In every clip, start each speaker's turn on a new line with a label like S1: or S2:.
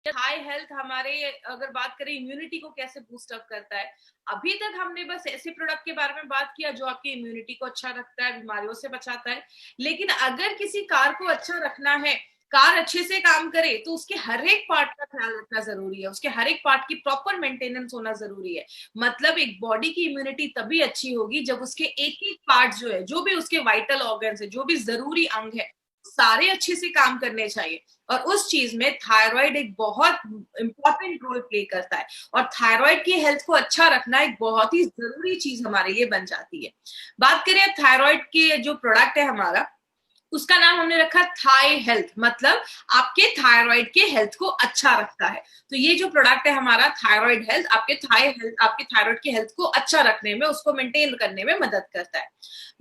S1: High health हमारे अगर बात करें इम्यूनिटी को कैसे बूस्ट अप करता है। अभी तक हमने बस ऐसे प्रोडक्ट के बारे में बात किया जो आपकी इम्यूनिटी को अच्छा रखता है, बीमारियों से बचाता है। लेकिन अगर किसी कार को अच्छा रखना है, कार अच्छे से काम करे, तो उसके हर एक पार्ट का ख्याल रखना जरूरी है, उसके हर एक पार्ट की प्रॉपर मेंटेनेंस होना जरूरी है। मतलब एक बॉडी की इम्यूनिटी तभी अच्छी होगी जब उसके एक एक पार्ट जो है, जो भी उसके वाइटल ऑर्गन्स है, जो भी जरूरी अंग है, सारे अच्छे से काम करने चाहिए। और उस चीज में थायराइड एक बहुत इंपॉर्टेंट रोल प्ले करता है। और थायराइड की हेल्थ को अच्छा रखना एक बहुत ही जरूरी चीज हमारे लिए बन जाती है। बात करें अब थायराइड के जो प्रोडक्ट है हमारा, उसका नाम हमने रखा थाई हेल्थ, मतलब आपके थायराइड के हेल्थ को अच्छा रखता है। तो ये जो प्रोडक्ट है हमारा थायराइड हेल्थ, आपके थाई हेल्थ, आपके थायराइड के हेल्थ को अच्छा रखने में, उसको मेंटेन करने में मदद करता है।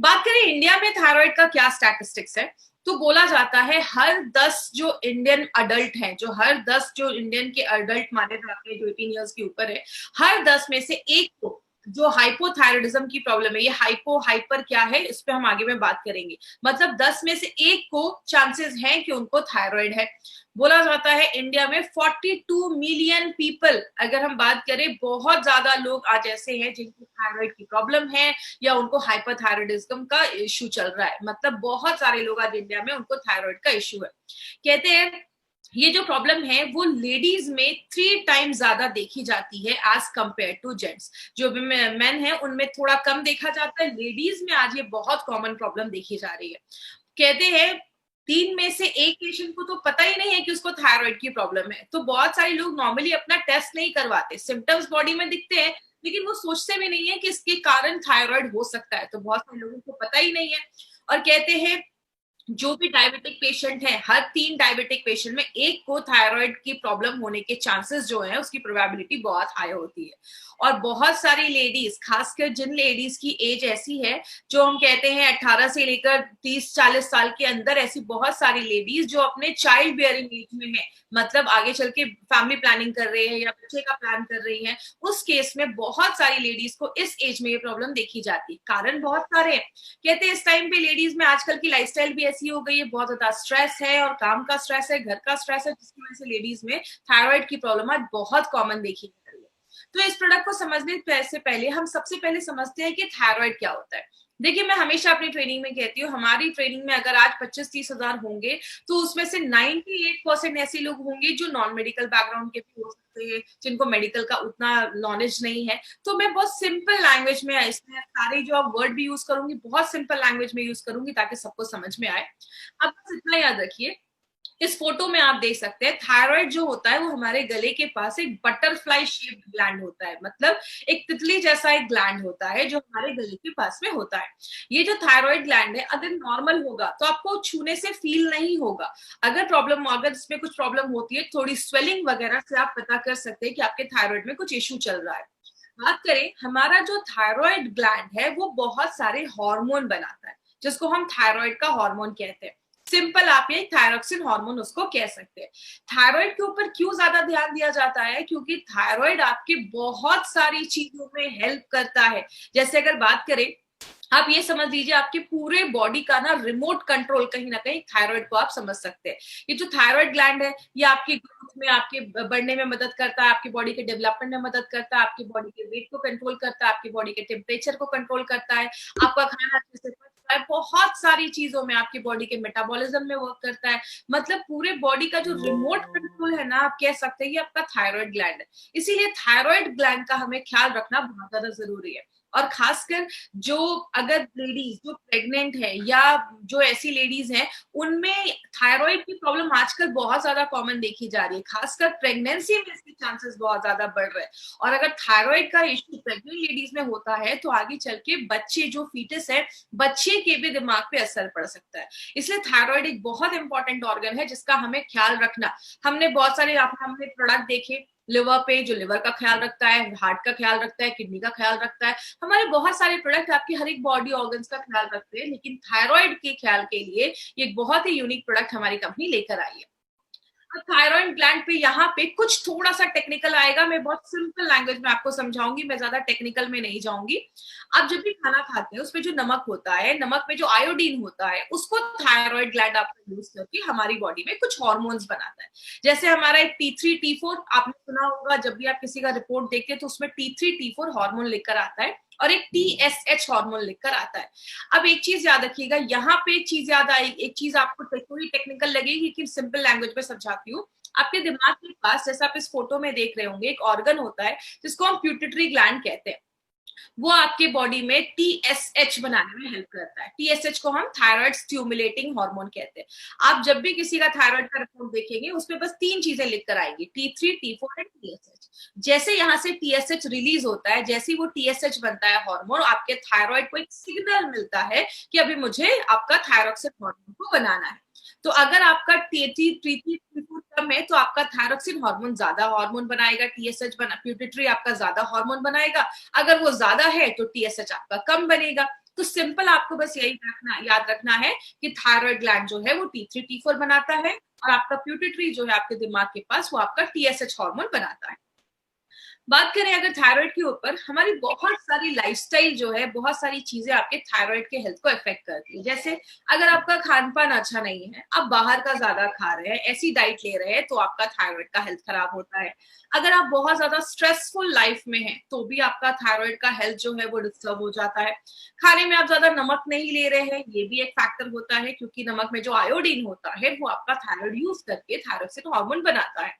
S1: बात करें इंडिया में थायराइड का क्या स्टैटिस्टिक्स है, तो बोला जाता है हर 10 जो इंडियन अडल्ट हैं, जो हर 10 जो इंडियन के अडल्ट माने जाते हैं जो 18 ईयर्स के ऊपर है, हर 10 में से एक को जो हाइपोथायराइडिज्म की प्रॉब्लम है, ये हाइपो हाइपर क्या है इस पे हम आगे में बात करेंगे। मतलब 10 में से एक को चांसेस हैं कि उनको थायराइड है। बोला जाता है इंडिया में 42 मिलियन पीपल, अगर हम बात करें, बहुत ज्यादा लोग आज ऐसे हैं जिनको थायराइड की प्रॉब्लम है या उनको हाइपरथायराइडिज्म का इश्यू चल रहा है। मतलब बहुत सारे लोग आज इंडिया में उनको थायराइड का इश्यू है। कहते हैं ये जो प्रॉब्लम है वो लेडीज में 3 टाइम्स ज्यादा देखी जाती है एज कंपेयर टू जेंट्स। जो भी मेन है उनमें थोड़ा कम देखा जाता है, लेडीज में आज ये बहुत कॉमन प्रॉब्लम देखी जा रही है। कहते हैं 3 में से एक पेशेंट को तो पता ही नहीं है कि उसको थायराइड की प्रॉब्लम है। तो बहुत सारे लोग नॉर्मली अपना टेस्ट नहीं करवाते, सिम्टम्स बॉडी में दिखते हैं लेकिन वो सोचते भी नहीं है कि इसके कारण थायराइड हो सकता है। तो बहुत सारे लोगों को पता ही नहीं है। और कहते हैं जो भी डायबिटिक पेशेंट है, हर 3 डायबिटिक पेशेंट में एक को थायराइड की प्रॉब्लम होने के चांसेस जो है उसकी प्रोबेबिलिटी बहुत हाई होती है। और बहुत सारी लेडीज, खासकर जिन लेडीज की एज ऐसी है जो हम कहते हैं 18 से लेकर 30-40 साल के अंदर, ऐसी बहुत सारी लेडीज जो अपने चाइल्ड बियरिंग एज में है, मतलब आगे चल के फैमिली प्लानिंग कर रहे हैं या बच्चे का प्लान कर रही हैं, उस केस में बहुत सारी लेडीज को इस एज में ये प्रॉब्लम देखी जाती है। कारण बहुत सारे हैं। कहते हैं इस टाइम पे लेडीज में आजकल की लाइफस्टाइल भी ऐसी हो गई है, बहुत ज्यादा स्ट्रेस है और काम का स्ट्रेस है, घर का स्ट्रेस है, जिसकी वजह से लेडीज में थायराइड की प्रॉब्लम आज बहुत कॉमन देखी जा रही है। तो इस प्रोडक्ट को समझने से पहले हम सबसे पहले समझते हैं कि थायराइड क्या होता है। देखिए, मैं हमेशा अपनी ट्रेनिंग में कहती हूँ, हमारी ट्रेनिंग में अगर आज 25-30 हजार होंगे तो उसमें से 98% ऐसे लोग होंगे जो नॉन मेडिकल बैकग्राउंड के भी हो सकते हैं, जिनको मेडिकल का उतना नॉलेज नहीं है। तो मैं बहुत सिंपल लैंग्वेज में इसमें सारे जो आप वर्ड भी यूज करूंगी, बहुत सिंपल लैंग्वेज में यूज करूंगी ताकि सबको समझ में आए। अब बस इतना याद रखिए, इस फोटो में आप देख सकते हैं थायराइड जो होता है वो हमारे गले के पास एक बटरफ्लाई शेप्ड ग्लैंड होता है, मतलब एक तितली जैसा एक ग्लैंड होता है जो हमारे गले के पास में होता है। ये जो थायराइड ग्लैंड है अगर नॉर्मल होगा तो आपको छूने से फील नहीं होगा। अगर इसमें कुछ प्रॉब्लम होती है, थोड़ी स्वेलिंग वगैरह से आप पता कर सकते हैं कि आपके थायराइड में कुछ इश्यू चल रहा है। बात करें, हमारा जो थायराइड ग्लैंड है वो बहुत सारे हार्मोन बनाता है जिसको हम थायराइड का हार्मोन कहते हैं। सिंपल आप ये थायरोक्सिन हार्मोन उसको कह सकते हैं। थायराइड के ऊपर क्यों ज्यादा ध्यान दिया जाता है, क्योंकि थायराइड आपके बहुत सारी चीजों में हेल्प करता है। जैसे अगर बात करें, आप ये समझ लीजिए आपके पूरे बॉडी का ना रिमोट कंट्रोल कहीं ना कहीं थायराइड को आप समझ सकते हैं। ये जो थायराइड ग्लैंड है ये आपकी ग्रोथ में, आपके बढ़ने में मदद करता है, आपकी बॉडी के डेवलपमेंट में मदद करता है, आपकी बॉडी के वेट को कंट्रोल करता है, आपकी बॉडी के टेम्परेचर को कंट्रोल करता है, आपका खाना अच्छे से पचता है, बहुत सारी चीजों में आपकी बॉडी के मेटाबॉलिज्म में वर्क करता है। मतलब पूरे बॉडी का जो रिमोट कंट्रोल है ना, आप कह सकते हैं ये आपका थायराइड ग्लैंड है। इसीलिए थायराइड ग्लैंड का हमें ख्याल रखना बहुत ज्यादा जरूरी है। और खासकर जो अगर लेडीज जो प्रेग्नेंट है या जो ऐसी लेडीज हैं उनमें थायराइड की प्रॉब्लम आजकल बहुत ज्यादा कॉमन देखी जा रही है, खासकर प्रेगनेंसी में इसके चांसेस बहुत ज्यादा बढ़ रहे हैं। और अगर थायराइड का इश्यू प्रेग्नेंट लेडीज में होता है तो आगे चल के बच्चे जो फीटस है, बच्चे के भी दिमाग पे असर पड़ सकता है। इसलिए थायराइड एक बहुत इंपॉर्टेंट ऑर्गन है जिसका हमें ख्याल रखना। हमने बहुत सारे हमने प्रोडक्ट देखे लिवर पे, जो लिवर का ख्याल रखता है, हार्ट का ख्याल रखता है, किडनी का ख्याल रखता है। हमारे बहुत सारे प्रोडक्ट आपके हर एक बॉडी ऑर्गन्स का ख्याल रखते हैं, लेकिन थायराइड के ख्याल के लिए ये एक बहुत ही यूनिक प्रोडक्ट हमारी कंपनी लेकर आई है। थायराइड ग्लैंड पे यहाँ पे कुछ थोड़ा सा टेक्निकल आएगा, मैं बहुत सिंपल लैंग्वेज में आपको समझाऊंगी, मैं ज्यादा टेक्निकल में नहीं जाऊंगी। आप जब भी खाना खाते हैं उसमें जो नमक होता है, नमक में जो आयोडीन होता है, उसको थायराइड ग्लैंड आपका यूज करके हमारी बॉडी में कुछ हॉर्मोन्स बनाता है। जैसे हमारा एक T3 T4 आपने सुना होगा, जब भी आप किसी का रिपोर्ट देखते हैं तो उसमें T3 T4 हार्मोन लिखकर आता है और एक TSH हार्मोन लिखकर आता है। अब एक चीज याद रखिएगा, यहाँ पे एक चीज याद आई, एक चीज आपको थोड़ी टेक्निकल लगेगी कि सिंपल लैंग्वेज में समझाती हूँ। आपके दिमाग के पास, जैसा आप इस फोटो में देख रहे होंगे, एक ऑर्गन होता है जिसको हम प्यूटिटरी ग्लैंड कहते हैं। वो आपके बॉडी में TSH बनाने में हेल्प करता है। TSH को हम थायराइड स्टिमुलेटिंग हार्मोन कहते हैं। आप जब भी किसी का थायराइड का रिपोर्ट देखेंगे उसमें बस 3 चीजें लिख कर आएंगी, T3 T4 एंड TSH। जैसे यहाँ से TSH रिलीज होता है, जैसे वो TSH बनता है हार्मोन, आपके थायराइड को एक सिग्नल मिलता है कि अभी मुझे आपका थायरोक्सिन हार्मोन को बनाना है। तो अगर आपका T3 T4 कम है तो आपका थायरोक्सिन हार्मोन ज्यादा हार्मोन बनाएगा, TSH बना, प्यूटिटरी आपका ज्यादा हार्मोन बनाएगा। अगर वो ज्यादा है तो TSH आपका कम बनेगा। तो सिंपल आपको बस यही याद रखना है कि थायराइड ग्लैंड जो है वो T3 T4 बनाता है और आपका प्यूटिटरी जो है आपके दिमाग के पास, वो आपका TSH हार्मोन बनाता है। बात करें अगर थायराइड के ऊपर, हमारी बहुत सारी लाइफस्टाइल जो है, बहुत सारी चीजें आपके थायराइड के हेल्थ को इफेक्ट करती है। जैसे अगर आपका खान पान अच्छा नहीं है, आप बाहर का ज्यादा खा रहे हैं, ऐसी डाइट ले रहे हैं, तो आपका थायराइड का हेल्थ खराब होता है। अगर आप बहुत ज्यादा स्ट्रेसफुल लाइफ में हैं तो भी आपका थायराइड का हेल्थ जो है वो डिस्टर्ब हो जाता है। खाने में आप ज्यादा नमक नहीं ले रहे हैं, ये भी एक फैक्टर होता है, क्योंकि नमक में जो आयोडीन होता है वो आपका थायराइड यूज करके थायरोक्सिन हार्मोन बनाता है।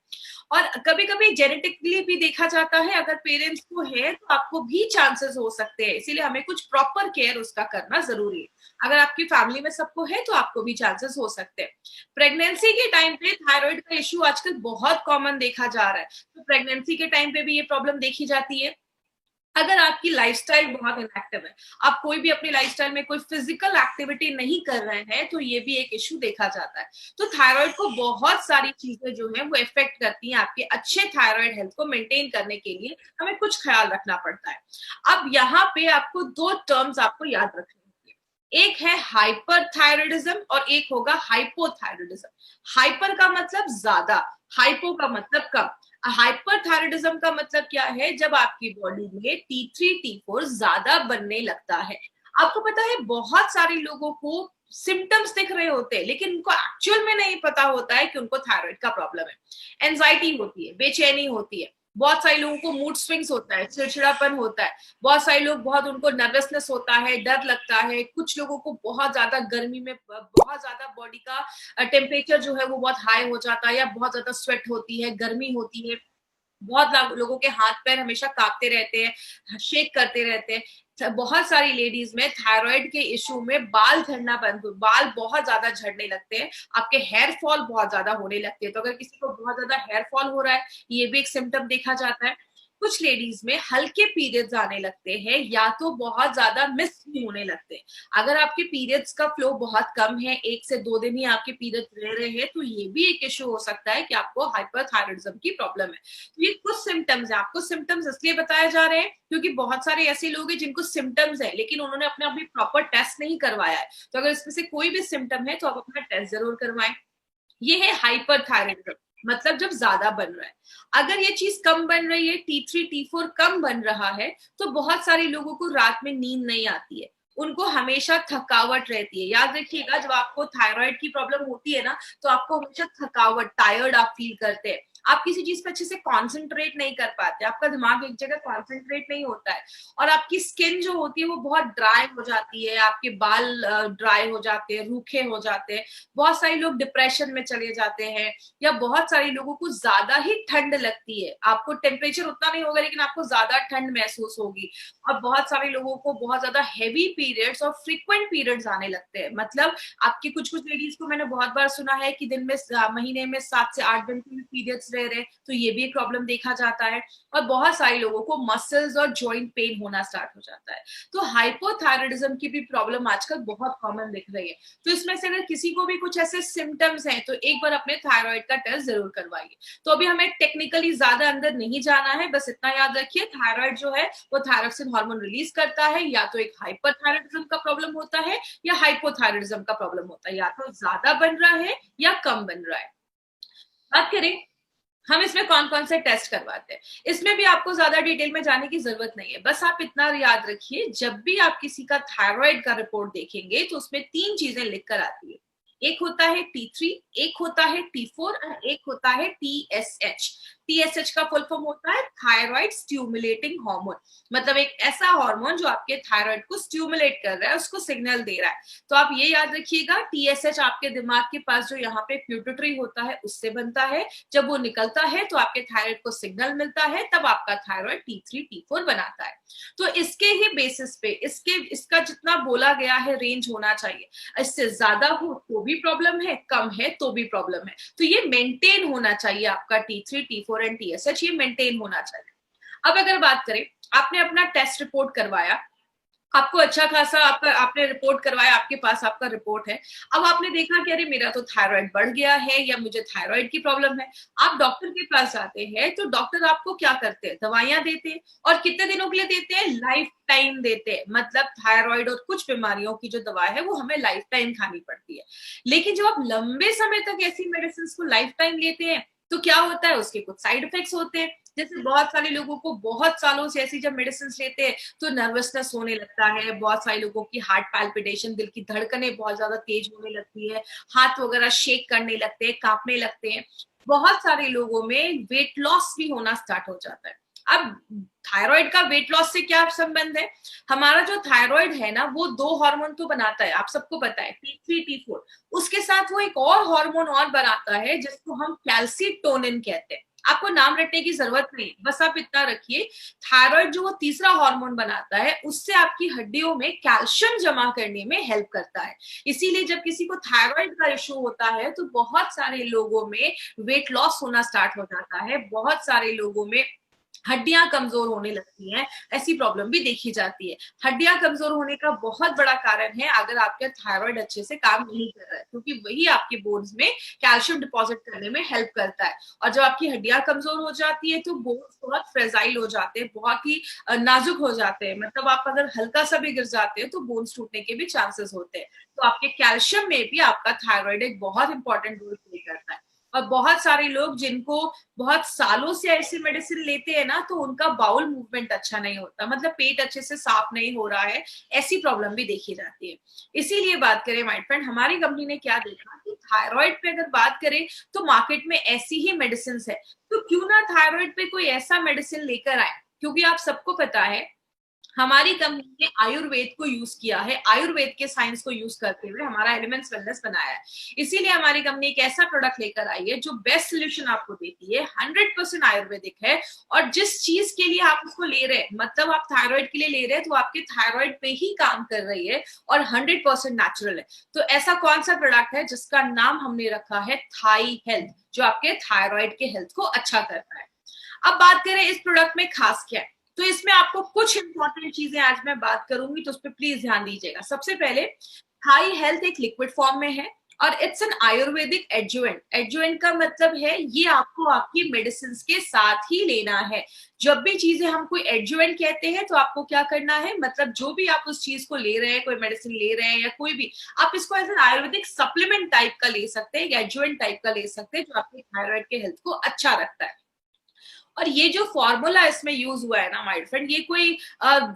S1: और कभी कभी जेनेटिकली भी देखा जाता है, अगर पेरेंट्स को है तो आपको भी चांसेस हो सकते हैं, इसीलिए हमें कुछ प्रॉपर केयर उसका करना जरूरी है। अगर आपकी फैमिली में सबको है तो आपको भी चांसेस हो सकते हैं। प्रेगनेंसी के टाइम पे थायराइड का इश्यू आजकल बहुत कॉमन देखा जा रहा है, तो प्रेगनेंसी के टाइम पे भी ये प्रॉब्लम देखी जाती है। अगर आपकी लाइफस्टाइल बहुत इनएक्टिव है, आप कोई भी अपनी लाइफस्टाइल में कोई फिजिकल एक्टिविटी नहीं कर रहे हैं, तो ये भी एक इश्यू देखा जाता है। तो थायराइड को बहुत सारी चीजें जो है वो इफेक्ट करती हैं। आपके अच्छे थायराइड हेल्थ को मेंटेन करने के लिए हमें कुछ ख्याल रखना पड़ता है। अब यहाँ पे आपको 2 टर्म्स आपको याद रखने होंगे, एक है हाइपरथायराइडिज्म और एक होगा हाइपोथायराइडिज्म। हाइपर का मतलब ज्यादा, हाइपो का मतलब कम। हाइपरथायराइडिज्म का मतलब क्या है, जब आपकी बॉडी में T3 T4 ज्यादा बनने लगता है। आपको पता है बहुत सारे लोगों को सिम्टम्स दिख रहे होते हैं, लेकिन उनको एक्चुअल में नहीं पता होता है कि उनको थायराइड का प्रॉब्लम है। एंजाइटी होती है, बेचैनी होती है, बहुत सारे लोगों को मूड स्विंग्स होता है, चिड़चिड़ापन होता है, बहुत सारे लोग, बहुत उनको नर्वसनेस होता है, डर लगता है, कुछ लोगों को बहुत ज्यादा गर्मी में बहुत ज्यादा बॉडी का टेम्परेचर जो है वो बहुत हाई हो जाता है, या बहुत ज्यादा स्वेट होती है, गर्मी होती है। बहुत लोगों के हाथ पैर हमेशा कांपते रहते हैं, शेक करते रहते हैं। बहुत सारी लेडीज में थायराइड के इश्यू में बाल झड़ना बंद, बाल बहुत ज्यादा झड़ने लगते हैं, आपके हेयर फॉल बहुत ज्यादा होने लगते हैं। तो अगर किसी को बहुत ज्यादा हेयर फॉल हो रहा है, ये भी एक सिम्टम देखा जाता है। कुछ लेडीज में हल्के पीरियड्स आने लगते हैं, या तो बहुत ज्यादा मिस भी होने लगते हैं। अगर आपके पीरियड्स का फ्लो बहुत कम है, 1 से 2 दिन ही आपके पीरियड्स रह रहे हैं, तो ये भी एक इश्यू हो सकता है कि आपको हाइपरथायराइडिज्म की प्रॉब्लम है। तो ये कुछ सिम्टम्स है, आपको सिम्टम्स इसलिए बताए जा रहे हैं क्योंकि बहुत सारे ऐसे लोग हैं जिनको सिम्टम्स है, लेकिन उन्होंने अपने अभी प्रॉपर टेस्ट नहीं करवाया है। तो अगर इसमें से कोई भी सिम्टम है तो आप अपना टेस्ट जरूर करवाएं। ये है हाइपरथायराइडिज्म, मतलब जब ज्यादा बन रहा है। अगर ये चीज कम बन रही है, T3 T4 कम बन रहा है, तो बहुत सारे लोगों को रात में नींद नहीं आती है, उनको हमेशा थकावट रहती है। याद रखिएगा, जब आपको थायराइड की प्रॉब्लम होती है ना, तो आपको हमेशा थकावट, टायर्ड आप फील करते हैं, आप किसी चीज पे अच्छे से कॉन्सेंट्रेट नहीं कर पाते, आपका दिमाग एक जगह कॉन्सेंट्रेट नहीं होता है, और आपकी स्किन जो होती है वो बहुत ड्राई हो जाती है, आपके बाल ड्राई हो जाते हैं, रूखे हो जाते हैं। बहुत सारे लोग डिप्रेशन में चले जाते हैं, या बहुत सारे लोगों को ज्यादा ही ठंड लगती है, आपको टेम्परेचर उतना नहीं होगा लेकिन आपको ज्यादा ठंड महसूस होगी। और बहुत सारे लोगों को बहुत ज्यादा हैवी पीरियड्स और फ्रीक्वेंट पीरियड्स आने लगते हैं। मतलब आपकी कुछ कुछ लेडीज को मैंने बहुत बार सुना है कि दिन में, महीने में 7 से 8 दिन के पीरियड्स रह रहे, तो ये भी एक प्रॉब्लम देखा जाता है। और बहुत सारे लोगों को मसल्स और जॉइंट पेन होना स्टार्ट हो जाता है। तो हाइपोथायराइडिज्म की भी प्रॉब्लम आजकल बहुत कॉमन दिख रही है। तो इसमें से अगर किसी को भी कुछ ऐसे सिम्टम्स हैं तो एक बार अपने थायराइड का टेस्ट जरूर करवाइए। तो अभी हमें टेक्निकली ज्यादा अंदर नहीं जाना है, बस इतना याद रखिए, थायराइड जो है वो थायरोक्सिन हार्मोन रिलीज करता है, या तो एक हाइपरथायराइडिज्म का प्रॉब्लम होता है या हाइपोथायराइडिज्म का प्रॉब्लम होता है, या तो ज्यादा बन रहा है या कम बन रहा है। बात करें हम इसमें कौन कौन से टेस्ट करवाते हैं, इसमें भी आपको ज्यादा डिटेल में जाने की जरूरत नहीं है। बस आप इतना याद रखिए, जब भी आप किसी का थायराइड का रिपोर्ट देखेंगे तो उसमें 3 चीजें लिख कर आती है। एक होता है T3, एक होता है T4 और एक होता है TSH। TSH का फुल फॉर्म होता है थायराइड स्टिमुलेटिंग हार्मोन, मतलब एक ऐसा हार्मोन जो आपके थायराइड को स्टिमुलेट कर रहा है, उसको सिग्नल दे रहा है। तो आप ये याद रखिएगा, TSH आपके दिमाग के पास जो यहाँ पे प्यूटरी होता है उससे बनता है। जब वो निकलता है तो आपके थायराइड को सिग्नल मिलता है, तब आपका थायराइड T3 T4 बनाता है। तो इसके ही बेसिस पे इसका जितना बोला गया है रेंज होना चाहिए, इससे ज्यादा हो तो भी प्रॉब्लम है, कम है तो भी प्रॉब्लम है। तो ये मेंटेन होना चाहिए, आपका T3 T4 एंड TSH ये मेंटेन होना चाहिए। अब अगर बात करें, आपने अपना टेस्ट रिपोर्ट करवाया, आपको अच्छा खासा आपने रिपोर्ट करवाया, आपके पास आपका रिपोर्ट है। अब आपने देखा कि अरे मेरा तो थायराइड बढ़ गया है या मुझे थायराइड की प्रॉब्लम है। आप डॉक्टर के पास जाते हैं तो डॉक्टर आपको क्या करते हैं, दवाइयां देते हैं। और कितने दिनों के लिए देते हैं, लाइफ टाइम देते हैं। मतलब थायराइड और कुछ बीमारियों की जो दवा है वो हमें लाइफ टाइम खानी पड़ती है। लेकिन जब आप लंबे समय तक ऐसी मेडिसिन को लाइफ टाइम लेते हैं तो क्या होता है, उसके कुछ साइड इफेक्ट्स होते हैं। जैसे बहुत सारे लोगों को बहुत सालों से ऐसी जब मेडिसिन लेते हैं तो नर्वसनेस होने लगता है। बहुत सारे लोगों की हार्ट पैल्पिटेशन, दिल की धड़कनें बहुत ज्यादा तेज होने लगती है, हाथ वगैरह शेक करने लगते हैं, कांपने लगते हैं। बहुत सारे लोगों में वेट लॉस भी होना स्टार्ट हो जाता है। अब थायराइड का वेट लॉस से क्या संबंध है, हमारा जो थायराइड है ना वो 2 हार्मोन तो बनाता है, आप सबको पता है, T3 T4। उसके साथ वो एक और हार्मोन और बनाता है जिसको हम कैल्सीटोनिन कहते हैं। आपको नाम रटने की जरूरत नहीं, बस आप इतना रखिए, थायराइड जो वो तीसरा हार्मोन बनाता है उससे आपकी हड्डियों में कैल्शियम जमा करने में हेल्प करता है। इसीलिए जब किसी को थायराइड का इश्यू होता है तो बहुत सारे लोगों में वेट लॉस होना स्टार्ट हो जाता है, बहुत सारे लोगों में हड्डियां कमजोर होने लगती हैं, ऐसी प्रॉब्लम भी देखी जाती है। हड्डियां कमजोर होने का बहुत बड़ा कारण है अगर आपका थायराइड अच्छे से काम नहीं कर रहा है, क्योंकि वही आपके बोन्स में कैल्शियम डिपॉजिट करने में हेल्प करता है। और जब आपकी हड्डियां कमजोर हो जाती है तो बोन्स बहुत फ्रेजाइल हो जाते हैं, बहुत ही नाजुक हो जाते हैं। मतलब आप अगर हल्का सा भी गिर जाते हैं तो बोन्स टूटने के भी चांसेस होते हैं। तो आपके कैल्शियम में भी आपका थायराइड एक बहुत इंपॉर्टेंट रोल प्ले करता है। और बहुत सारे लोग जिनको बहुत सालों से ऐसी मेडिसिन लेते हैं ना, तो उनका बाउल मूवमेंट अच्छा नहीं होता, मतलब पेट अच्छे से साफ नहीं हो रहा है, ऐसी प्रॉब्लम भी देखी जाती है। इसीलिए बात करें माय फ्रेंड, हमारी कंपनी ने क्या देखा कि थायराइड पे अगर बात करें तो मार्केट में ऐसी ही मेडिसिन है, तो क्यों ना थायराइड पे कोई ऐसा मेडिसिन लेकर आए। क्योंकि आप सबको पता है हमारी कंपनी ने आयुर्वेद को यूज किया है, आयुर्वेद के साइंस को यूज करते हुए हमारा एलिमेंट्स वेलनेस बनाया है। इसीलिए हमारी कंपनी एक ऐसा प्रोडक्ट लेकर आई है जो बेस्ट सोल्यूशन आपको देती है, 100% आयुर्वेदिक है। और जिस चीज के लिए आप उसको ले रहे हैं, मतलब आप थायराइड के लिए ले रहे हैं तो आपके थायराइड पे ही काम कर रही है और 100% नेचुरल है। तो ऐसा कौन सा प्रोडक्ट है जिसका नाम हमने रखा है थाई हेल्थ, जो आपके थायराइड के हेल्थ को अच्छा करता है। अब बात करें इस प्रोडक्ट में खास क्या है, तो इसमें आपको कुछ इंपॉर्टेंट चीजें आज मैं बात करूंगी, तो उस पर प्लीज ध्यान दीजिएगा। सबसे पहले, थाई हेल्थ एक लिक्विड फॉर्म में है और it's an Ayurvedic adjuvant. Adjuvant का मतलब है ये आपको आपकी मेडिसिन के साथ ही लेना है। जब भी चीजें हम कोई एडजुवेंट कहते हैं तो आपको क्या करना है, मतलब जो भी आप उस चीज को ले रहे हैं, कोई मेडिसिन ले रहे हैं या कोई भी, आप इसको as an Ayurvedic supplement type का ले सकते हैं या एडजुवेंट टाइप का ले सकते हैं, जो आपके थायराइड के हेल्थ को अच्छा रखता है। और ये जो फॉर्मूला इसमें यूज हुआ है ना माय फ्रेंड, ये कोई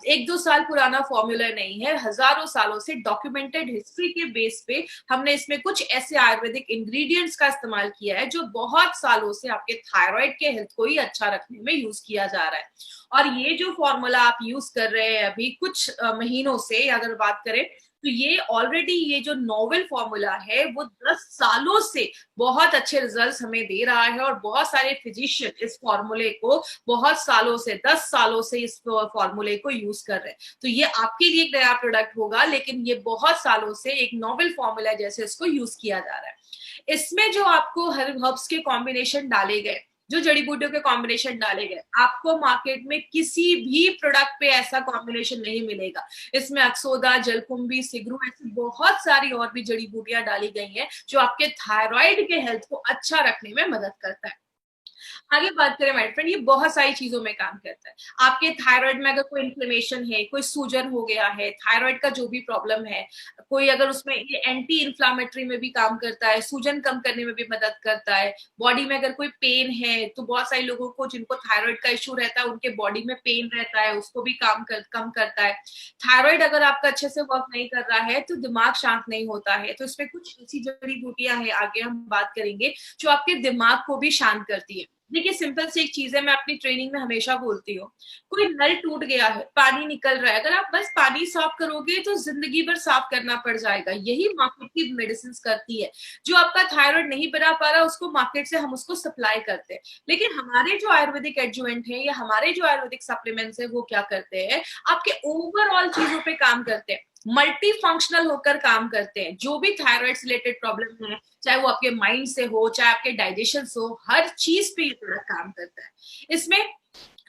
S1: 1-2 साल पुराना फॉर्मूला नहीं है, हजारों सालों से डॉक्यूमेंटेड हिस्ट्री के बेस पे हमने इसमें कुछ ऐसे आयुर्वेदिक इंग्रेडिएंट्स का इस्तेमाल किया है जो बहुत सालों से आपके थायराइड के हेल्थ को ही अच्छा रखने में यूज किया जा रहा है। और ये जो फॉर्मूला आप यूज कर रहे हैं अभी कुछ महीनों से अगर बात करें, तो ये ऑलरेडी ये जो नोवेल फॉर्मूला है वो 10 सालों से बहुत अच्छे रिजल्ट्स हमें दे रहा है। और बहुत सारे फिजिशियन इस फॉर्मूले को बहुत सालों से, 10 सालों से इस फॉर्मूले को यूज कर रहे हैं। तो ये आपके लिए एक नया प्रोडक्ट होगा, लेकिन ये बहुत सालों से एक नोवेल फॉर्मूला जैसे इसको यूज किया जा रहा है। इसमें जो आपको हर्ब्स के कॉम्बिनेशन डाले गए, जो जड़ी बूटियों के कॉम्बिनेशन डाले गए, आपको मार्केट में किसी भी प्रोडक्ट पे ऐसा कॉम्बिनेशन नहीं मिलेगा। इसमें अक्सोदा, जलकुंभी, सिगरू, ऐसी बहुत सारी और भी जड़ी बूटियां डाली गई हैं जो आपके थायराइड के हेल्थ को अच्छा रखने में मदद करता है। आगे बात करें माय फ्रेंड, ये बहुत सारी चीजों में काम करता है। आपके थायराइड में अगर कोई इन्फ्लेमेशन है, कोई सूजन हो गया है, थायराइड का जो भी प्रॉब्लम है, कोई अगर उसमें ये एंटी इन्फ्लामेटरी में भी काम करता है, सूजन कम करने में भी मदद करता है। बॉडी में अगर कोई पेन है, तो बहुत सारे लोगों को जिनको थायराइड का इश्यू रहता है, उनके बॉडी में पेन रहता है, उसको भी कम करता है। थायराइड अगर आपका अच्छे से वर्क नहीं कर रहा है, तो दिमाग शांत नहीं होता है। तो इसमें कुछ ऐसी जड़ी बूटियां हैं, आगे हम बात करेंगे, जो आपके दिमाग को भी शांत करती है। देखिए, सिंपल सी एक चीज है, मैं अपनी ट्रेनिंग में हमेशा बोलती हूँ, कोई नल टूट गया है, पानी निकल रहा है, अगर आप बस पानी साफ करोगे तो जिंदगी भर साफ करना पड़ जाएगा। यही मार्केट की मेडिसिन करती है। जो आपका थायराइड नहीं बना पा रहा, उसको मार्केट से हम उसको सप्लाई करते हैं। लेकिन हमारे जो आयुर्वेदिक एडजुवेंट है या हमारे जो आयुर्वेदिक सप्लीमेंट्स है, वो क्या करते हैं, आपके ओवरऑल चीजों पे काम करते हैं, मल्टी फंक्शनल होकर काम करते हैं। जो भी थायराइड से रिलेटेड प्रॉब्लम है, चाहे वो आपके माइंड से हो, चाहे आपके डाइजेशन से हो, हर चीज पे ये प्रोडक्ट काम करता है। इसमें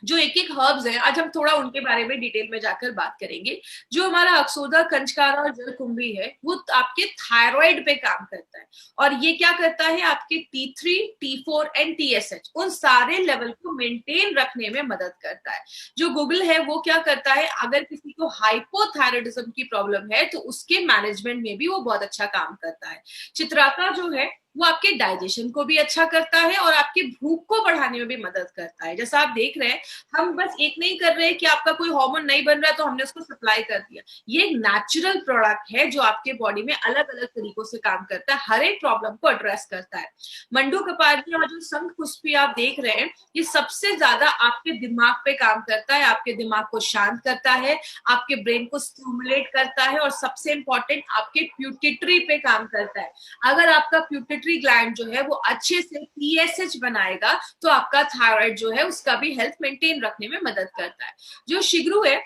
S1: जो एक एक हर्ब्स हैं, आज हम थोड़ा उनके बारे में डिटेल में जाकर बात करेंगे। जो हमारा अक्सोदा, कंचकारा और जलकुंभी है, वो आपके थायराइड पे काम करता है। और ये क्या करता है, आपके T3, T4 एंड TSH उन सारे लेवल को मेंटेन रखने में मदद करता है। जो गूगल है वो क्या करता है, अगर किसी को हाइपोथायराइडिज्म की प्रॉब्लम है, तो उसके मैनेजमेंट में भी वो बहुत अच्छा काम करता है। चित्राका जो है, वो आपके डाइजेशन को भी अच्छा करता है और आपकी भूख को बढ़ाने में भी मदद करता है। जैसा आप देख रहे हैं, हम बस एक नहीं कर रहे कि आपका कोई हार्मोन नहीं बन रहा तो हमने उसको सप्लाई कर दिया। ये एक नेचुरल प्रोडक्ट है जो आपके बॉडी में अलग अलग तरीकों से काम करता है, हर एक प्रॉब्लम को एड्रेस करता है। मंडू कपारी और जो शंख पुष्पी आप देख रहे हैं, ये सबसे ज्यादा आपके दिमाग पे काम करता है, आपके दिमाग को शांत करता है, आपके ब्रेन को स्टिमुलेट करता है, और सबसे इंपॉर्टेंट आपके प्यूटिटरी पे काम करता है। अगर आपका प्यूटिटरी ग्लैंड जो है वो अच्छे से TSH बनाएगा, तो आपका थायराइड जो है उसका भी हेल्थ मेंटेन रखने में मदद करता है। जो शिगरू है,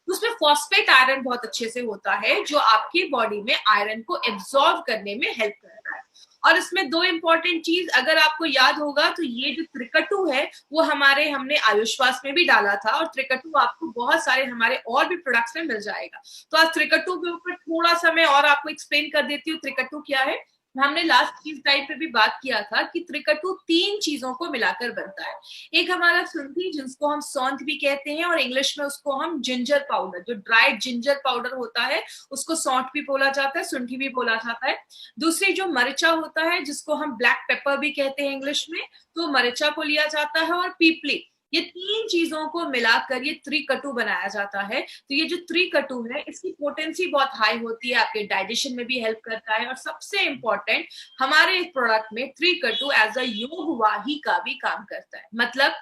S1: उसमें फॉस्फेट आयरन बहुत अच्छे से होता है, जो आपकी बॉडी में आयरन को एब्सॉर्ब करने में हेल्प करता है। और इसमें दो इंपॉर्टेंट चीज अगर आपको याद होगा, तो ये जो त्रिकटु है, वो हमने आयुष्वास में भी डाला था, और त्रिकटु आपको बहुत सारे हमारे और भी प्रोडक्ट्स में मिल जाएगा। तो आज त्रिकटु के ऊपर थोड़ा सा मैं और आपको एक्सप्लेन कर देती हूँ, त्रिकटु क्या है। हमने लास्ट चीज टाइप पे भी बात किया था कि त्रिकटु 3 चीजों को मिलाकर बनता है। एक हमारा सुंठी, जिसको हम सौंठ भी कहते हैं, और इंग्लिश में उसको हम जिंजर पाउडर, जो ड्राइड जिंजर पाउडर होता है, उसको सौंठ भी बोला जाता है, सुंठी भी बोला जाता है। दूसरी जो मरिचा होता है, जिसको हम ब्लैक पेपर भी कहते हैं इंग्लिश में, तो मरिचा को लिया जाता है, और पीपली। ये 3 चीजों को मिलाकर ये त्रिकटु बनाया जाता है। तो ये जो त्रिकटु है, इसकी पोटेंसी बहुत हाई होती है, आपके डाइजेशन में भी हेल्प करता है, और सबसे इंपॉर्टेंट, हमारे इस प्रोडक्ट में त्रिकटु एज अ योग वाही का भी काम करता है। मतलब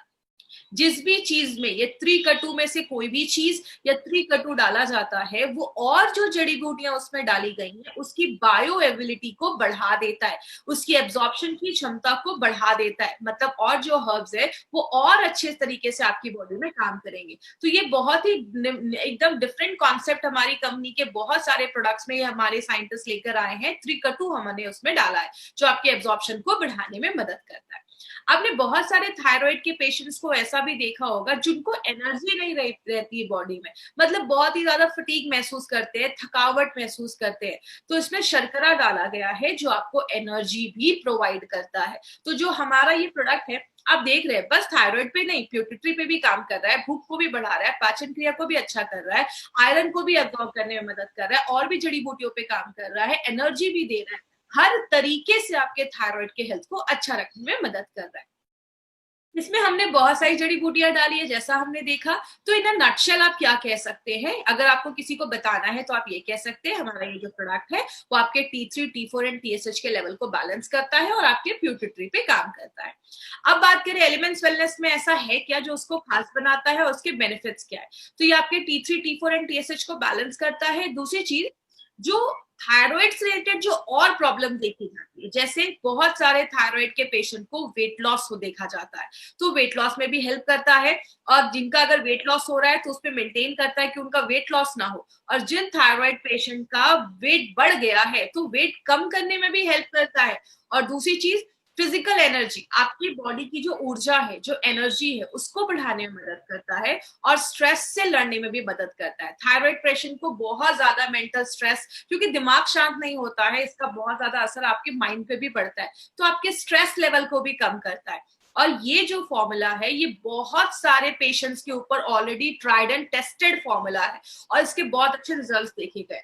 S1: जिस भी चीज में ये त्रिकटु में से कोई भी चीज या त्रिकटु डाला जाता है, वो और जो जड़ी बूटियां उसमें डाली गई हैं, उसकी बायो एबिलिटी को बढ़ा देता है, उसकी एब्जॉर्प्शन की क्षमता को बढ़ा देता है। मतलब और जो हर्ब्स है, वो और अच्छे तरीके से आपकी बॉडी में काम करेंगे। तो ये बहुत ही एकदम डिफरेंट कॉन्सेप्ट हमारी कंपनी के बहुत सारे प्रोडक्ट्स में हमारे साइंटिस्ट लेकर आए हैं। त्रिकटु हमने उसमें डाला है, जो आपकी एब्जॉर्प्शन को बढ़ाने में मदद करता है। आपने बहुत सारे थायराइड के पेशेंट्स को ऐसा भी देखा होगा, जिनको एनर्जी नहीं रहती है बॉडी में, मतलब बहुत ही ज्यादा फटीग महसूस करते हैं, थकावट महसूस करते हैं। तो इसमें शर्करा डाला गया है, जो आपको एनर्जी भी प्रोवाइड करता है। तो जो हमारा ये प्रोडक्ट है, आप देख रहे हैं, बस थायराइड पे नहीं, प्यूटिटरी पे भी काम कर रहा है, भूख को भी बढ़ा रहा है, पाचन क्रिया को भी अच्छा कर रहा है, आयरन को भी एब्जॉर्ब करने में मदद कर रहा है, और भी जड़ी बूटियों पे काम कर रहा है, एनर्जी भी दे रहा है। हर तरीके से आपके थायराइड के हेल्थ को अच्छा रखने में मदद कर रहा है। इसमें हमने बहुत सारी जड़ी बूटियां डाली है, जैसा हमने देखा। तो इन नटशेल आप क्या कह सकते हैं, अगर आपको किसी को बताना है, तो आप ये कह सकते हैं, हमारा ये जो प्रोडक्ट है, वो आपके T3, T4 एंड TSH के लेवल को बैलेंस करता है, और आपके प्यूटिटरी पे काम करता है। अब बात करें एलिमेंट्स वेलनेस में, ऐसा है क्या जो उसको खास बनाता है, और उसके बेनिफिट्स क्या है। तो ये आपके T3, T4 एंड TSH को बैलेंस करता है। दूसरी चीज, जो थायराइड से रिलेटेड जो और प्रॉब्लम देखी जाती है, जैसे बहुत सारे थायराइड के पेशेंट को वेट लॉस हो देखा जाता है, तो वेट लॉस में भी हेल्प करता है। और जिनका अगर वेट लॉस हो रहा है, तो उस पर मेंटेन करता है कि उनका वेट लॉस ना हो। और जिन थायराइड पेशेंट का वेट बढ़ गया है, तो वेट कम करने में भी हेल्प करता है। और दूसरी चीज, फिजिकल एनर्जी, आपकी बॉडी की जो ऊर्जा है, जो एनर्जी है, उसको बढ़ाने में मदद करता है, और स्ट्रेस से लड़ने में भी मदद करता है। थायराइड पेशेंट को बहुत ज्यादा मेंटल स्ट्रेस, क्योंकि दिमाग शांत नहीं होता है, इसका बहुत ज्यादा असर आपके माइंड पे भी पड़ता है, तो आपके स्ट्रेस लेवल को भी कम करता है। और ये जो फॉर्मूला है ये बहुत सारे पेशेंट्स के ऊपर already tried and tested formula है और इसके बहुत अच्छे रिजल्ट्स देखे गए।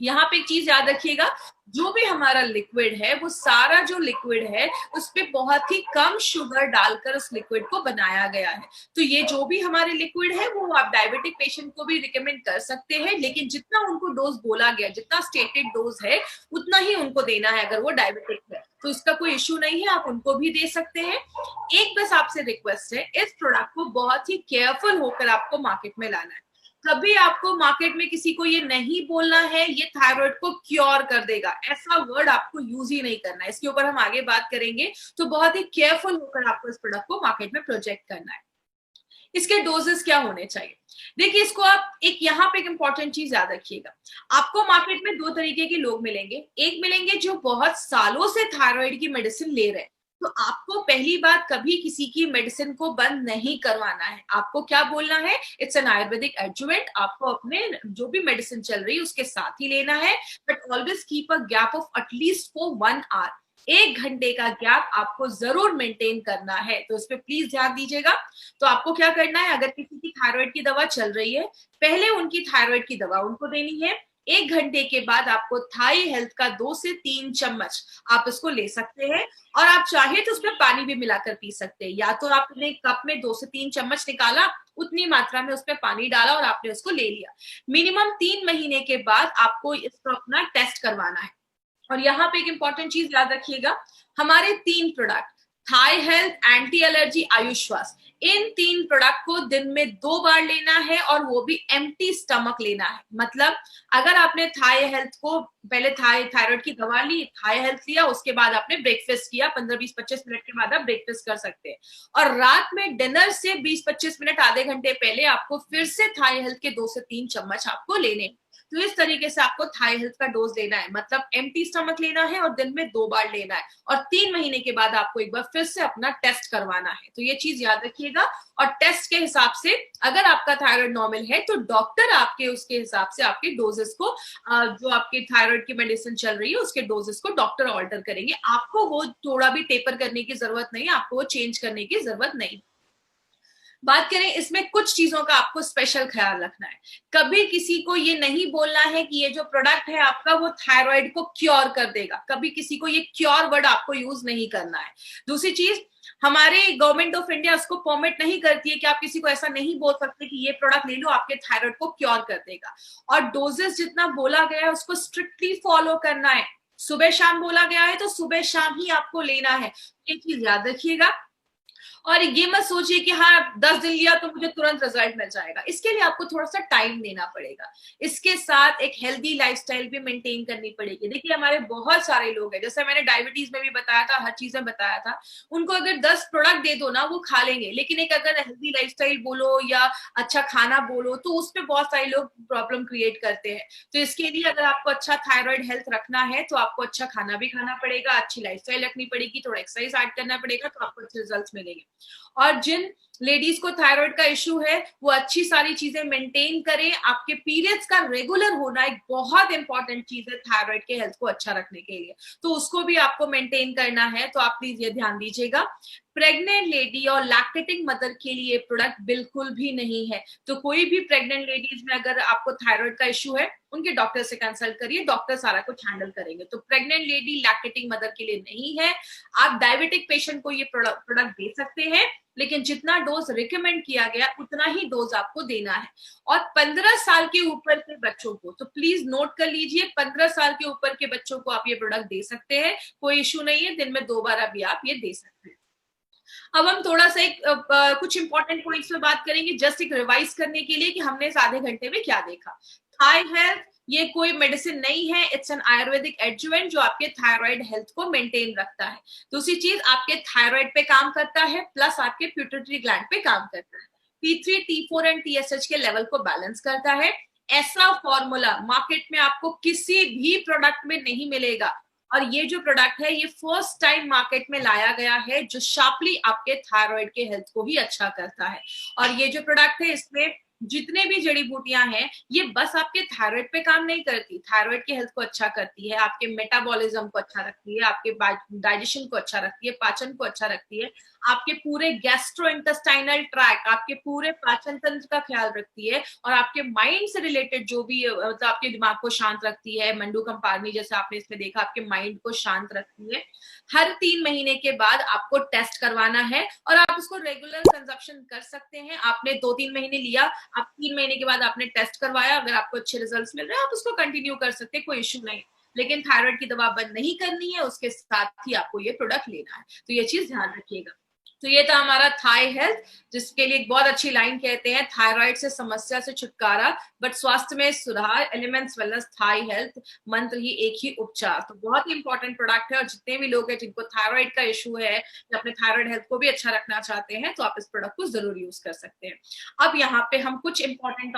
S1: यहाँ पे एक चीज याद रखिएगा, जो भी हमारा लिक्विड है वो सारा जो लिक्विड है उस पे बहुत ही कम शुगर डालकर उस लिक्विड को बनाया गया है। तो ये जो भी हमारे लिक्विड है वो आप डायबिटिक पेशेंट को भी रिकमेंड कर सकते हैं, लेकिन जितना उनको डोज बोला गया, जितना स्टेटेड डोज है उतना ही उनको देना है। अगर वो डायबिटिक है तो इसका कोई इश्यू नहीं है, आप उनको भी दे सकते हैं। एक बस आपसे रिक्वेस्ट है, इस प्रोडक्ट को बहुत ही केयरफुल होकर आपको मार्केट में लाना है। कभी आपको मार्केट में किसी को ये नहीं बोलना है ये थायराइड को क्योर कर देगा, ऐसा वर्ड आपको यूज ही नहीं करना है। इसके ऊपर हम आगे बात करेंगे, तो बहुत ही केयरफुल होकर आपको इस प्रोडक्ट को मार्केट में प्रोजेक्ट करना है। इसके डोजेस क्या होने चाहिए, देखिए इसको आप एक यहाँ पे एक इंपॉर्टेंट चीज याद रखिएगा। आपको मार्केट में दो तरीके के लोग मिलेंगे, एक मिलेंगे जो बहुत सालों से थायराइड की मेडिसिन ले रहे हैं, तो आपको पहली बात कभी किसी की मेडिसिन को बंद नहीं करवाना है। आपको क्या बोलना है, इट्स एन आयुर्वेदिक एडजुवेंट, आपको अपने जो भी मेडिसिन चल रही है उसके साथ ही लेना है, but always keep a gap of at least for 1 hour, 1 घंटे का गैप आपको जरूर मेंटेन करना है। तो इस पे प्लीज ध्यान दीजिएगा। तो आपको क्या करना है, अगर किसी की थायराइड की दवा चल रही है, पहले उनकी थायराइड की दवा उनको देनी है। 1 घंटे के बाद आपको थाई हेल्थ का 2 से 3 चम्मच आप इसको ले सकते हैं, और आप चाहे तो उसमें पानी भी मिलाकर पी सकते हैं। या तो आपने कप में 2 से 3 चम्मच निकाला, उतनी मात्रा में उसमें पानी डाला और आपने उसको ले लिया। मिनिमम 3 महीने के बाद आपको इसको अपना टेस्ट करवाना है। और यहाँ पे एक इंपॉर्टेंट चीज याद रखिएगा, हमारे 3 product Thai health, anti allergy, Ayushwas, इन 3 प्रोडक्ट को दिन में 2 बार लेना है और वो भी एम्प्टी स्टमक लेना है। मतलब अगर आपने थाई हेल्थ को पहले थायराइड की दवा ली, थाई हेल्थ लिया, उसके बाद आपने ब्रेकफास्ट किया, 15-20-25 मिनट के बाद आप ब्रेकफास्ट कर सकते हैं, और रात में डिनर से 20-25 मिनट आधे घंटे पहले आपको फिर से थाई हेल्थ के 2 से 3 चम्मच आपको लेने। तो इस तरीके से आपको थाई हेल्थ का डोज लेना है, मतलब एम्प्टी स्टमक लेना है और दिन में 2 बार लेना है, और 3 महीने के बाद आपको एक बार फिर से अपना टेस्ट करवाना है। तो ये चीज याद रखिएगा, और टेस्ट के हिसाब से अगर आपका थायराइड नॉर्मल है तो डॉक्टर आपके उसके हिसाब से आपके डोजेस को, जो आपके थायराइड की मेडिसिन चल रही है उसके डोजेस को डॉक्टर ऑल्टर करेंगे। आपको वो थोड़ा भी टेपर करने की जरूरत नहीं है, आपको वो चेंज करने की जरूरत नहीं। बात करें इसमें कुछ चीजों का आपको स्पेशल ख्याल रखना है। कभी किसी को ये नहीं बोलना है कि ये जो प्रोडक्ट है आपका वो थायराइड को क्योर कर देगा, कभी किसी को ये क्योर वर्ड आपको यूज नहीं करना है। दूसरी चीज, हमारे गवर्नमेंट ऑफ इंडिया उसको परमिट नहीं करती है कि आप किसी को ऐसा नहीं बोल सकते कि ये प्रोडक्ट ले लो आपके थायराइड को क्योर कर देगा। और डोजेस जितना बोला गया है उसको स्ट्रिक्टली फॉलो करना है। सुबह शाम बोला गया है तो सुबह शाम ही आपको लेना है, ये चीज याद रखिएगा। और ये मत सोचिए कि हाँ 10 दिन लिया तो मुझे तुरंत रिजल्ट मिल जाएगा, इसके लिए आपको थोड़ा सा टाइम देना पड़ेगा। इसके साथ एक हेल्दी लाइफस्टाइल भी मेंटेन करनी पड़ेगी। देखिए हमारे बहुत सारे लोग हैं, जैसे मैंने डायबिटीज में भी बताया था, हर चीज में बताया था, उनको अगर 10 प्रोडक्ट दे दो ना वो खा लेंगे, लेकिन एक अगर हेल्दी लाइफस्टाइल बोलो या अच्छा खाना बोलो तो उसमें बहुत सारे लोग प्रॉब्लम क्रिएट करते हैं। तो इसके लिए अगर आपको अच्छा थायराइड हेल्थ रखना है तो आपको अच्छा खाना भी खाना पड़ेगा, अच्छी लाइफस्टाइल रखनी पड़ेगी, थोड़ा एक्सरसाइज ऐड करना पड़ेगा, तो आपको अच्छे रिजल्ट मिलेंगे। और जिन लेडीज को थायराइड का इश्यू है वो अच्छी सारी चीजें मेंटेन करें। आपके पीरियड्स का रेगुलर होना एक बहुत इंपॉर्टेंट चीज है थायराइड के हेल्थ को अच्छा रखने के लिए, तो उसको भी आपको मेंटेन करना है, तो आप प्लीज ये ध्यान दीजिएगा। प्रेग्नेंट लेडी और लैक्टेटिंग मदर के लिए प्रोडक्ट बिल्कुल भी नहीं है। तो कोई भी प्रेग्नेंट लेडीज में अगर आपको थायराइड का इश्यू है उनके डॉक्टर से कंसल्ट करिए, डॉक्टर सारा कुछ हैंडल करेंगे। तो प्रेग्नेंट लेडी लैक्टेटिंग मदर के लिए नहीं है। आप डायबिटिक पेशेंट को ये प्रोडक्ट दे सकते हैं, लेकिन जितना डोज रिकमेंड किया गया उतना ही डोज आपको देना है। और 15 साल के ऊपर के बच्चों को तो प्लीज नोट कर लीजिए, 15 साल के ऊपर के बच्चों को आप ये प्रोडक्ट दे सकते हैं, कोई इश्यू नहीं है, दिन में 2 बार अभी आप ये दे सकते हैं। अब हम थोड़ा सा कुछ इंपॉर्टेंट पॉइंट्स पे बात करेंगे, जस्ट एक रिवाइज करने के लिए कि हमने इस आधे घंटे में क्या देखा। थाई हेल्थ ये कोई मेडिसिन नहीं है, इट्स एन आयुर्वेदिक एडजुवेंट जो आपके थायराइड हेल्थ को मेंटेन रखता है। दूसरी चीज, आपके थायराइड पे काम करता है, प्लस आपके प्यूटरी ग्लैंड पे काम करता है, T3, T4 एंड TSH के लेवल को बैलेंस करता है। ऐसा फॉर्मूला मार्केट में आपको किसी भी प्रोडक्ट में नहीं मिलेगा, और ये जो प्रोडक्ट है ये फर्स्ट टाइम मार्केट में लाया गया है, जो शार्पली आपके थायराइड के हेल्थ को ही अच्छा करता है। और ये जो प्रोडक्ट है इसमें जितने भी जड़ी बूटियां हैं, ये बस आपके थायराइड पे काम नहीं करती, थायराइड की हेल्थ को अच्छा करती है, आपके मेटाबॉलिज्म को अच्छा रखती है, आपके डाइजेशन को अच्छा रखती है, पाचन को अच्छा रखती है, आपके पूरे गैस्ट्रो इंटेस्टाइनल ट्रैक, आपके पूरे पाचन तंत्र का ख्याल रखती है, और आपके माइंड से रिलेटेड जो भी मतलब आपके दिमाग को शांत रखती है, मंडू कंपारनी जैसे आपने इसमें देखा, आपके माइंड को शांत रखती है। हर 3 महीने के बाद आपको टेस्ट करवाना है, और आप उसको रेगुलर कंजप्शन कर सकते हैं। आपने 2-3 महीने लिया, आप 3 महीने के बाद आपने टेस्ट करवाया, अगर आपको अच्छे रिजल्ट्स मिल रहे हैं, आप उसको कंटिन्यू कर सकते हैं, कोई इश्यू नहीं। लेकिन थायराइड की दवा बंद नहीं करनी है, उसके साथ ही आपको ये प्रोडक्ट लेना है, तो ये चीज ध्यान रखिएगा। तो ये था हमारा थाई हेल्थ, जिसके लिए एक बहुत अच्छी लाइन कहते हैं, थायराइड से समस्या से छुटकारा बट स्वास्थ्य में सुधार, एलिमेंट्स वेलनेस थाई हेल्थ, मंत्र ही एक ही उपचार। तो बहुत ही इंपॉर्टेंट प्रोडक्ट है, और जितने भी लोग हैं जिनको थायराइड का इशू है या अपने थायराइड हेल्थ को भी अच्छा रखना चाहते हैं, तो आप इस प्रोडक्ट को जरूर यूज कर सकते हैं। अब यहाँ पे हम कुछ इंपॉर्टेंट